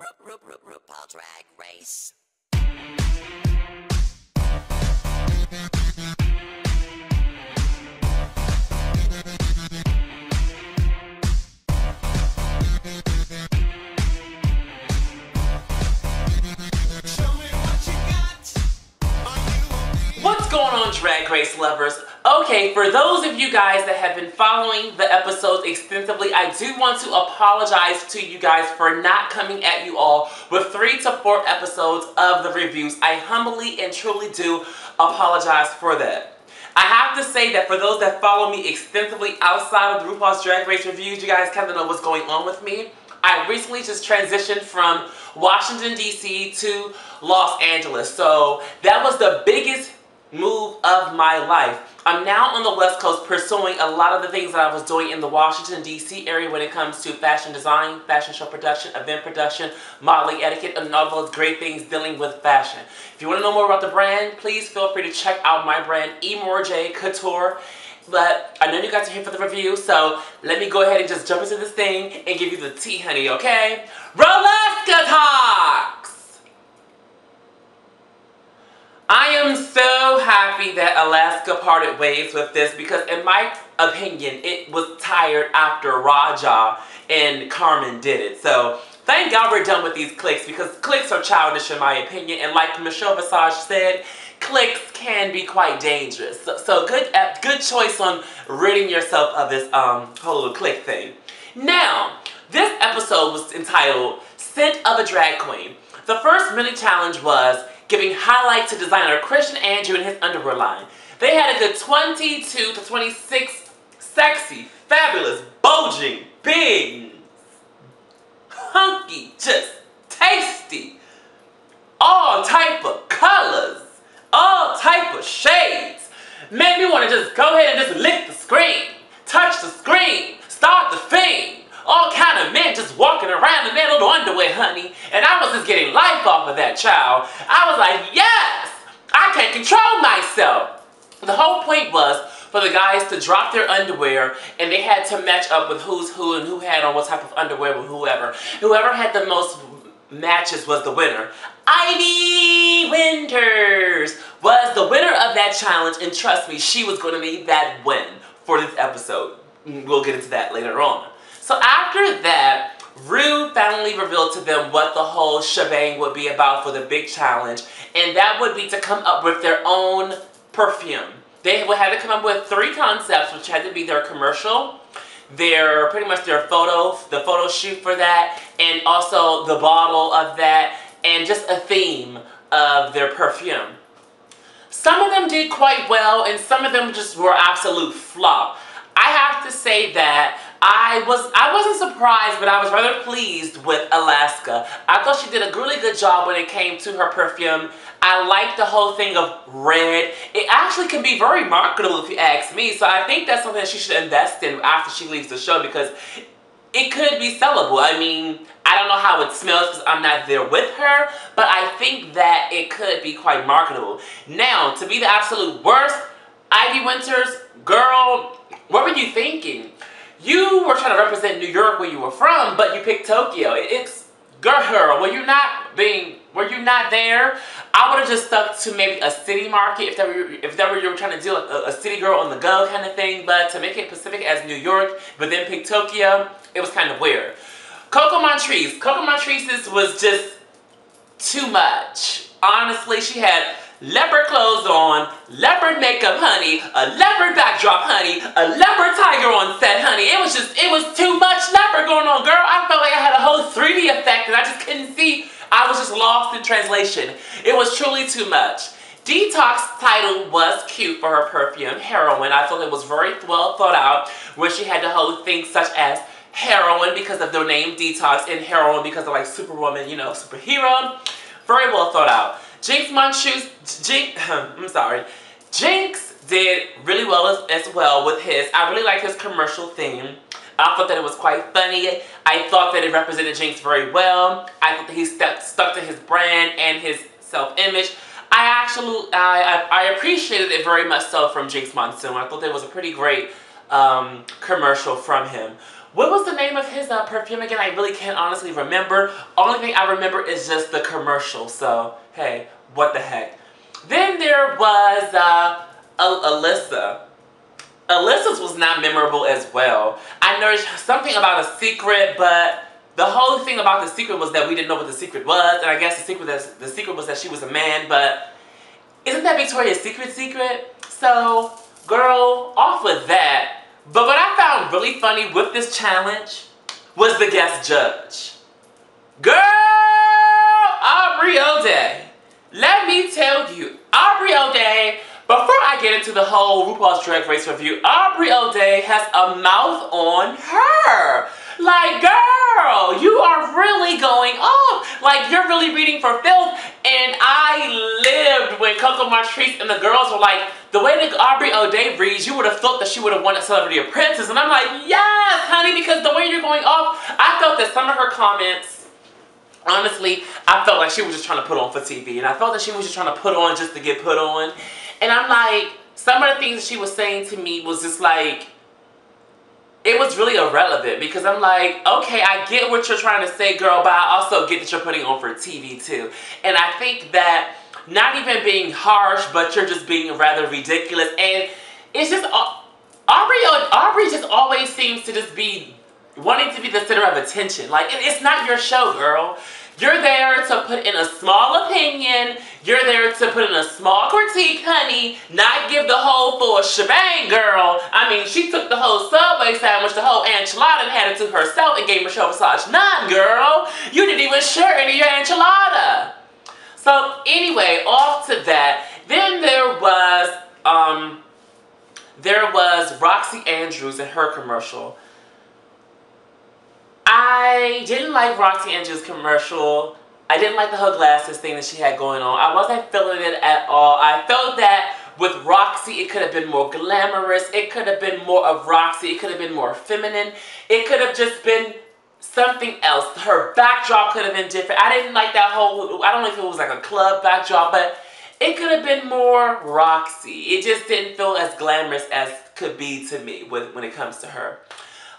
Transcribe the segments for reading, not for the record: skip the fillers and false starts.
Rupaul Drag Race. What's going on, Drag Race lovers? Okay, for those of you guys that have been following the episodes extensively, I do want to apologize to you guys for not coming at you all with 3 to 4 episodes of the reviews. I humbly and truly do apologize for that. I have to say that for those that follow me extensively outside of the RuPaul's Drag Race reviews, you guys kind of know what's going on with me. I recently just transitioned from Washington, D.C. to Los Angeles, so that was the biggest move of my life. I'm now on the West Coast pursuing a lot of the things that I was doing in the Washington, D.C. area when it comes to fashion design, fashion show production, event production, modeling etiquette, and all those great things dealing with fashion. If you want to know more about the brand, please feel free to check out my brand, Emore'J Couture. But I know you guys are here for the review, so let me go ahead and just jump into this thing and give you the tea, honey, okay? Alaska Talks! I am so happy that Alaska parted ways with this because in my opinion, it was tired after Raja and Carmen did it. So thank God we're done with these cliques because cliques are childish in my opinion. And like Michelle Visage said, cliques can be quite dangerous. So good choice on ridding yourself of this whole little clique thing. Now, this episode was entitled Scent of a Drag Queen. The first mini challenge was giving highlight to designer Christian Andrew and his underwear line. They had a good 22 to 26 sexy, fabulous, bulging, big, hunky, just tasty, all type of colors, all type of shades. Made me want to just go ahead and just lick the screen, touch the screen, start the thing. All kind of men just walking around in their little underwear, honey. And I was just getting life off of that child. I was like, yes! I can control myself. The whole point was for the guys to drop their underwear and they had to match up with who's who and who had on what type of underwear with whoever. Whoever had the most matches was the winner. Ivy Winters was the winner of that challenge, and trust me, she was going to need that win for this episode. We'll get into that later on. So after that, Rue finally revealed to them what the whole shebang would be about for the big challenge, and that would be to come up with their own perfume. They would have to come up with 3 concepts, which had to be their commercial, pretty much their the photo shoot for that, and also the bottle of that, and just a theme of their perfume. Some of them did quite well, and some of them just were absolute flop. I have to say that I wasn't surprised, but I was rather pleased with Alaska. I thought she did a really good job when it came to her perfume. I like the whole thing of red. It actually can be very marketable if you ask me, so I think that's something that she should invest in after she leaves the show because it could be sellable. I mean, I don't know how it smells because I'm not there with her, but I think that it could be quite marketable. Now, to be the absolute worst, Ivy Winters, girl, what were you thinking? You were trying to represent New York where you were from, but you picked Tokyo. It's girl, were you not there? I would have just stuck to maybe a city market if that were you were trying to do a city girl on the go kind of thing, but to make it Pacific as New York, but then pick Tokyo, it was kind of weird. Coco Montrese's was just too much. Honestly, she had leopard clothes on, leopard makeup, honey, a leopard backdrop, honey, a leopard tiger on set, honey. It was too much leopard going on, girl. I felt like I had a whole 3D effect and I just couldn't see. I was just lost in translation. It was truly too much. Detox title was cute for her perfume, Heroine. I thought it was very well thought out, where she had the whole thing such as heroine because of their name Detox and heroine because of like Superwoman, you know, superhero. Very well thought out. Jinx did really well as well with his. I really like his commercial theme. I thought that it was quite funny. I thought that it represented Jinx very well. I thought that he stuck to his brand and his self-image. I appreciated it very much so from Jinx Monsoon. I thought that was a pretty great commercial from him. What was the name of his perfume again? I really can't honestly remember. Only thing I remember is just the commercial. So, hey, what the heck. Then there was Alyssa. Alyssa's was not memorable as well. I noticed something about a secret, but the whole thing about the secret was that we didn't know what the secret was, and I guess the secret was that she was a man, but isn't that Victoria's secret? So, girl, off with that. But what I found really funny with this challenge was the guest judge. Girl, Emore'J. Let me tell you, Emore'J, before I get into the whole RuPaul's Drag Race review, Emore'J has a mouth on her. Like, girl, you are really going off. Like, you're really reading for filth. And I lived when Coco Montrese and the girls were like, the way that Emore'J reads, you would have thought that she would have won a Celebrity Apprentice. And I'm like, yes, honey, because the way you're going off, I felt that some of her comments, honestly, I felt like she was just trying to put on for TV. And I felt that she was just trying to put on just to get put on. And I'm like, some of the things she was saying to me was just like, it was really irrelevant, because I'm like, okay, I get what you're trying to say, girl, but I also get that you're putting on for TV too. And I think that not even being harsh, but you're just being rather ridiculous. And it's just, Aubrey just always seems to just be wanting to be the center of attention. Like, it's not your show, girl. You're there to put in a small opinion. You're there to put in a small critique, honey. Not give the whole full shebang, girl. I mean, she took the whole Subway sandwich, the whole enchilada, and had it to herself and gave Michelle Visage none, girl. You didn't even share any of your enchilada. So anyway, off to that. Then there was Roxy Andrews and her commercial. I didn't like Roxy Andrews' commercial. I didn't like the whole glasses thing that she had going on. I wasn't feeling it at all. I felt that with Roxy, it could have been more glamorous. It could have been more of Roxy. It could have been more feminine. It could have just been something else. Her backdrop could have been different. I didn't like that whole, I don't know if it was like a club backdrop, but it could have been more Roxy. It just didn't feel as glamorous as could be to me when it comes to her.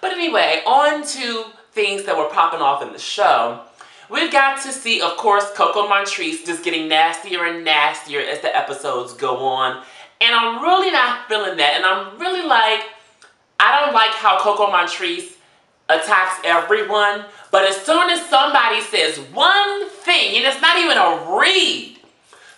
But anyway, on to things that were popping off in the show. We've got to see, of course, Coco Montrese just getting nastier and nastier as the episodes go on. And I'm really not feeling that. And I'm really like, I don't like how Coco Montrese attacks everyone. But as soon as somebody says one thing, and it's not even a read,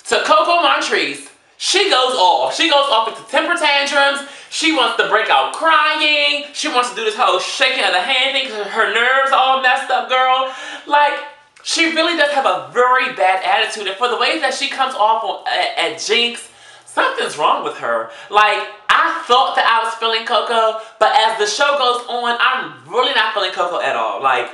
to Coco Montrese, she goes off. She goes off into temper tantrums. She wants to break out crying. She wants to do this whole shaking of the hand thing because her nerves all messed up, girl. Like, she really does have a very bad attitude. And for the way that she comes off at Jinx, something's wrong with her. Like, I thought that I was feeling Coco, but as the show goes on, I'm really not feeling Coco at all. Like,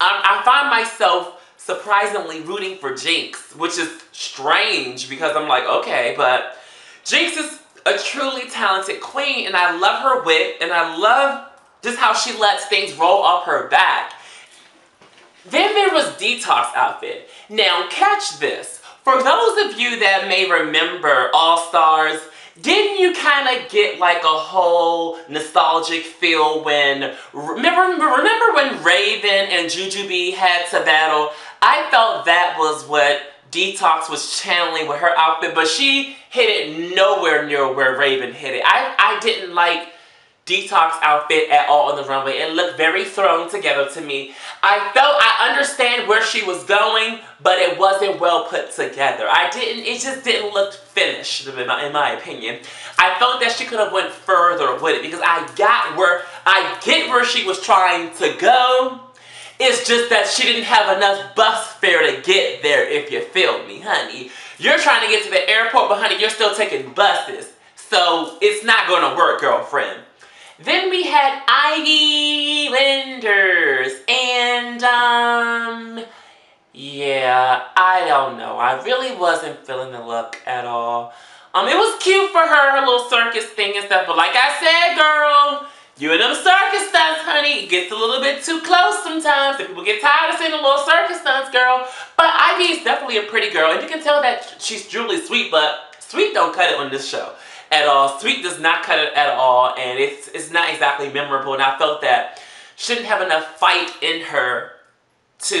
I find myself surprisingly rooting for Jinx, which is strange because I'm like, okay, but Jinx is a truly talented queen, and I love her wit, and I love just how she lets things roll off her back. Then there was Detox outfit. Now catch this. For those of you that may remember All Stars, didn't you kind of get like a whole nostalgic feel when, remember when Raven and Jujubee had to battle? I felt that was what Detox was channeling with her outfit, but she hit it nowhere near where Raven hit it. I didn't like Detox outfit at all on the runway. It looked very thrown together to me. I understand where she was going, but it wasn't well put together. It just didn't look finished in my opinion. I felt that she could have went further with it because I get where she was trying to go. It's just that she didn't have enough bus fare to get there, if you feel me, honey. You're trying to get to the airport, but honey, you're still taking buses. So it's not going to work, girlfriend. Then we had Ivy Winters, and yeah, I don't know. I really wasn't feeling the look at all. It was cute for her little circus thing and stuff, but like I said, girl, you and them circus stunts, honey, it gets a little bit too close sometimes. And people get tired of seeing the little circus stunts, girl. But Ivy is definitely a pretty girl, and you can tell that she's truly sweet, but Sweet don't cut it on this show at all. Sweet does not cut it at all, and it's not exactly memorable, and I felt that shouldn't have enough fight in her to,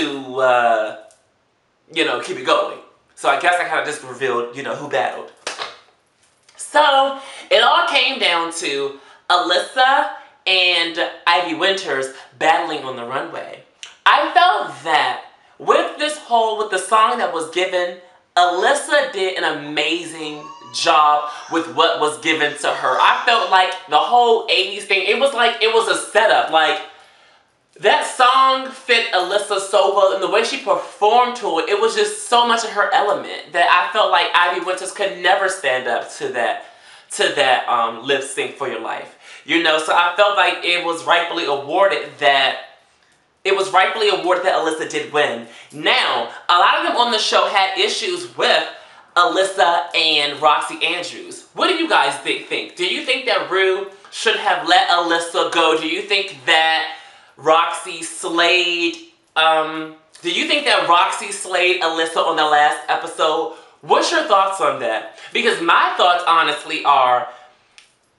you know, keep it going. So I guess I kind of just revealed, you know, who battled. So it all came down to Alyssa and Ivy Winters battling on the runway. I felt that with the song that was given, Alyssa did an amazing job with what was given to her. I felt like the whole 80s thing, it was like it was a setup. Like, that song fit Alyssa so well, and the way she performed to it, it was just so much of her element that I felt like Ivy Winters could never stand up to that lip sync For Your Life. You know, so I felt like it was rightfully awarded that Alyssa did win. Now, a lot of them on the show had issues with Alyssa and Roxy Andrews. What do you guys think? Do you think that Ru should have let Alyssa go? Do you think that Roxy slayed Alyssa on the last episode? What's your thoughts on that? Because my thoughts honestly are,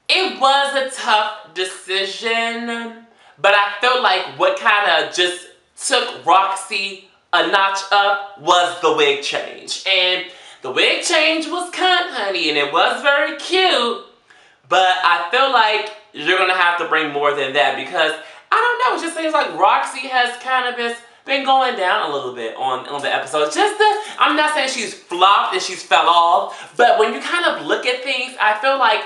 it was a tough decision, but I feel like what kind of just took Roxy a notch up was the wig change. And the wig change was cunt, honey, and it was very cute, but I feel like you're gonna have to bring more than that, because I don't know, it just seems like Roxy has kind of been going down a little bit on the episodes. I'm not saying she's flopped and she's fell off, but when you kind of look at things, I feel like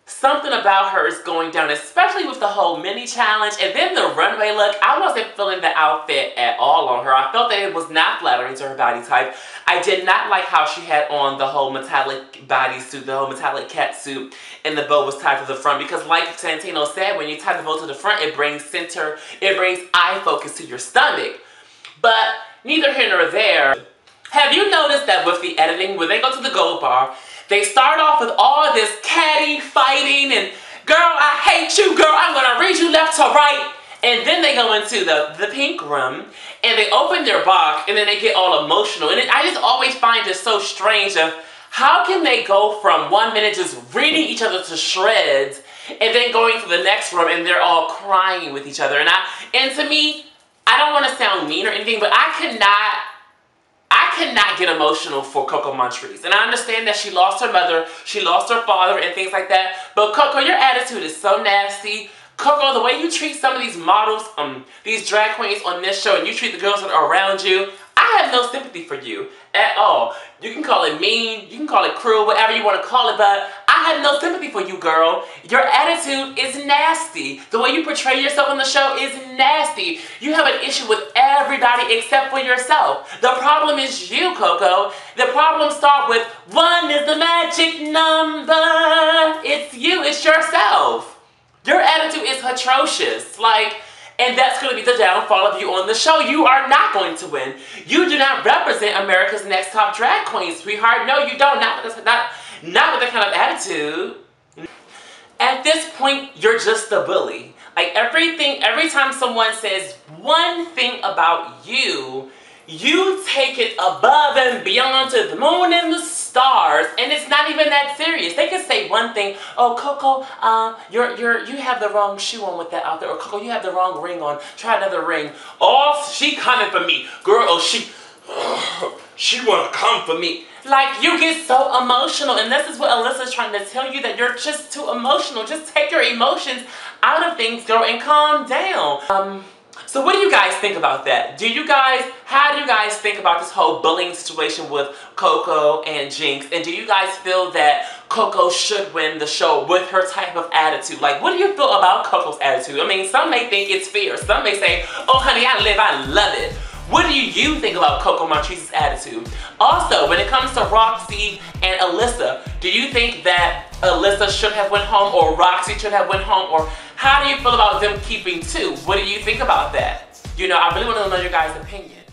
something about her is going down, especially with the whole mini challenge. And then the runway look, I wasn't feeling the outfit at all on her. I felt that it was not flattering to her body type. I did not like how she had on the whole metallic bodysuit, the whole metallic cat suit, and the bow was tied to the front. Because like Santino said, when you tie the bow to the front, it brings eye focus to your stomach. But neither here nor there. Have you noticed that with the editing, when they go to the gold bar, they start off with all this catty fighting and, girl, I hate you, girl, I'm gonna read you left to right. And then they go into the pink room and they open their box and then they get all emotional. And I just always find it so strange of how can they go from 1 minute just reading each other to shreds and then going to the next room and they're all crying with each other. And to me, I don't want to sound mean or anything, but I could not get emotional for Coco Montrese. And I understand that she lost her mother, she lost her father and things like that. But Coco, your attitude is so nasty. Coco, the way you treat some of these models, these drag queens on this show, and you treat the girls that are around you, I have no sympathy for you at all. You can call it mean, you can call it cruel, whatever you want to call it, but I have no sympathy for you, girl. Your attitude is nasty. The way you portray yourself on the show is nasty. You have an issue with everybody except for yourself. The problem is you, Coco. The problem starts with 1 is the magic number. It's you, it's yourself. Your attitude is atrocious. And that's going to be the downfall of you on the show. You are not going to win. You do not represent America's Next Top Drag Queen, sweetheart. No, you don't. Not with that kind of attitude. At this point, you're just a bully. Like, every time someone says one thing about you, you take it above and beyond to the moon and the stars, and it's not even that serious. They can say one thing, oh, Coco, you have the wrong shoe on with that outfit, or Coco, you have the wrong ring on, try another ring. Oh, she coming for me. Girl, oh, she wanna come for me. Like, you get so emotional, and this is what Alyssa's trying to tell you, that you're just too emotional. Just take your emotions out of things, girl, and calm down. So what do you guys think about that? How do you guys think about this whole bullying situation with Coco and Jinx? And do you guys feel that Coco should win the show with her type of attitude? Like, what do you feel about Coco's attitude? I mean, some may think it's fair. Some may say, oh honey, I love it. What do you think about Coco Montrese's attitude? Also, when it comes to Roxy and Alyssa, do you think that Alyssa should have went home, or Roxy should have went home, or how do you feel about them keeping 2? What do you think about that? You know, I really want to know your guys' opinion.